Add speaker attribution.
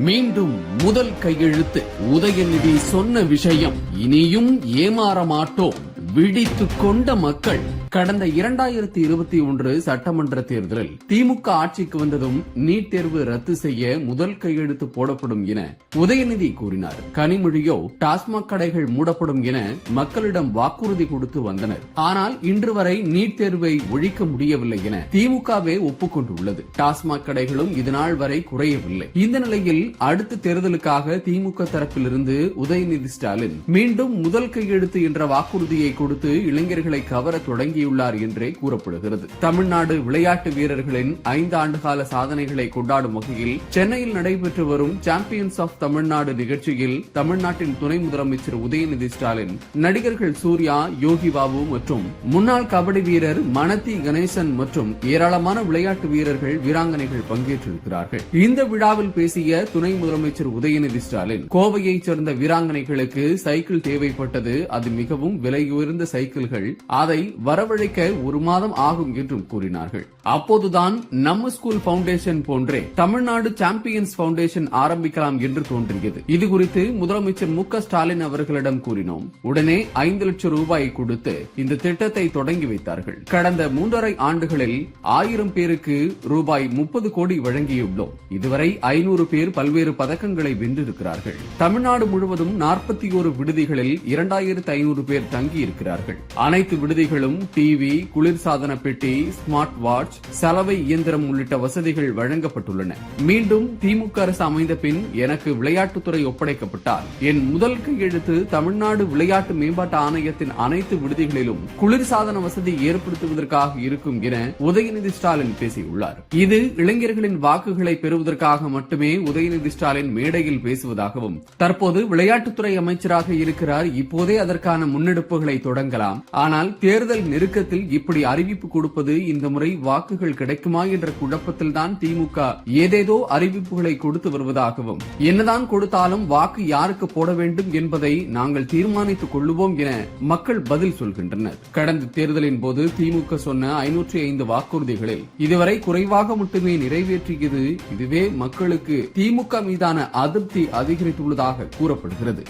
Speaker 1: மீண்டும் முதல் கையெழுத்து. உதயநிதி சொன்ன விஷயம் இனியும் ஏமாற மாட்டோம். விழித்துக் கொண்ட மக்கள். கடந்த 2021 சட்டமன்ற தேர்தலில் திமுக ஆட்சிக்கு வந்ததும் நீட் தேர்வு ரத்து செய்ய முதல் கையெழுத்து போடப்படும் என உதயநிதி கூறினார். கனிமொழியோ டாஸ்மாக் கடைகள் மூடப்படும் என மக்களிடம் வாக்குறுதி கொடுத்து வந்தனர். ஆனால் இன்று வரை நீட் தேர்வை ஒழிக்க முடியவில்லை என திமுகவே ஒப்புக்கொண்டுள்ளது. டாஸ்மாக் கடைகளும் இதுநாள் வரை குறையவில்லை. இந்த நிலையில் அடுத்த தேர்தலுக்காக திமுக தரப்பிலிருந்து உதயநிதி ஸ்டாலின் மீண்டும் முதல் கையெழுத்து என்ற வாக்குறுதியை கொடுத்து இளைஞர்களை கவர தொடங்கியுள்ளார் என்றே கூறப்படுகிறது. தமிழ்நாடு விளையாட்டு வீரர்களின் 5 ஆண்டுகால சாதனைகளை கொண்டாடும் வகையில் சென்னையில் நடைபெற்று வரும் சாம்பியன்ஸ் ஆஃப் தமிழ்நாடு நிகழ்ச்சியில் தமிழ்நாட்டின் துணை முதலமைச்சர் உதயநிதி ஸ்டாலின், நடிகர்கள் சூர்யா, யோகி பாபு மற்றும் முன்னாள் கபடி வீரர் மனதி கணேசன் மற்றும் ஏராளமான விளையாட்டு வீரர்கள், வீராங்கனைகள் பங்கேற்றிருக்கிறார்கள். இந்த விழாவில் பேசிய துணை முதலமைச்சர் உதயநிதி ஸ்டாலின், கோவையைச் சேர்ந்த வீராங்கனைகளுக்கு சைக்கிள் தேவைப்பட்டது. அது மிகவும் விலையுயர்ந்த சைக்கிள்கள். அதை வரவழைக்க 1 மாதம் ஆகும் என்றும் கூறினார்கள். அப்போதுதான் நம்ம ஸ்கூல் பவுண்டேஷன் போன்றே தமிழ்நாடு சாம்பியன்ஸ் பவுண்டேஷன் ஆரம்பிக்கலாம் என்று தோன்றியது. இது குறித்து முதலமைச்சர் மு.க. ஸ்டாலின் அவர்களிடம் கூறினோம். உடனே 5 லட்சம் ரூபாய் கொடுத்து இந்த திட்டத்தை தொடங்கி வைத்தார்கள். கடந்த 3.5 ஆண்டுகளில் 1000 பேருக்கு ரூபாய் 30 கோடி வழங்கியுள்ளோம். இதுவரை 500 பேர் பல்வேறு பதக்கங்களை வென்றிருக்கிறார்கள். தமிழ்நாடு முழுவதும் 41 விடுதிகளில் 2500 பேர் தங்கியிருக்கிறார்கள். அனைத்து விடுதிகளும் டிவி, குளிர்சாதன பெட்டி, ஸ்மார்ட் வாட்ச், சலவை இயந்திரம் உள்ளிட்ட வசதிகள் வழங்கப்பட்டுள்ளன. மீண்டும் திமுக அரசு அமைந்த பின் எனக்கு விளையாட்டுத்துறை ஒப்படைக்கப்பட்டால் என் முதல் கையெழுத்து தமிழ்நாடு விளையாட்டு மேம்பாட்டு ஆணையத்தின் அனைத்து விடுதிகளிலும் குளிர்சாதன வசதி ஏற்படுத்துவதற்காக இருக்கும் என உதயநிதி ஸ்டாலின் பேசியுள்ளார். இது இளைஞர்களின் வாக்குகளை பெறுவதற்காக மட்டுமே உதயநிதி ஸ்டாலின் மேடையில் பேசுவதாகவும், தற்போது விளையாட்டுத்துறை அமைச்சராக இருக்கிறார், இப்போதே அதற்கான முன்னெடுப்புகளை தொடங்கலாம். ஆனால் தேர்தல் நெருக்கத்தில் இப்படி அறிவிப்பு கொடுப்பது, இந்த முறை வாக்குகள் கிடைக்குமா என்ற குழப்பத்தில் தான் திமுக ஏதேதோ அறிவிப்புகளை கொடுத்து வருவதாகவும், என்னதான் கொடுத்தாலும் வாக்கு யாருக்கு போட வேண்டும் என்பதை நாங்கள் தீர்மானித்துக் கொள்ளுவோம் என மக்கள் பதில் சொல்கின்றனர். கடந்த தேர்தலின் போது திமுக சொன்ன 505 வாக்குறுதிகளில் இதுவரை குறைவாக மட்டுமே நிறைவேற்றியது. இதுவே மக்களுக்கு திமுக மீதான அதிருப்தி அதிகரித்துள்ளதாக கூறப்படுகிறது.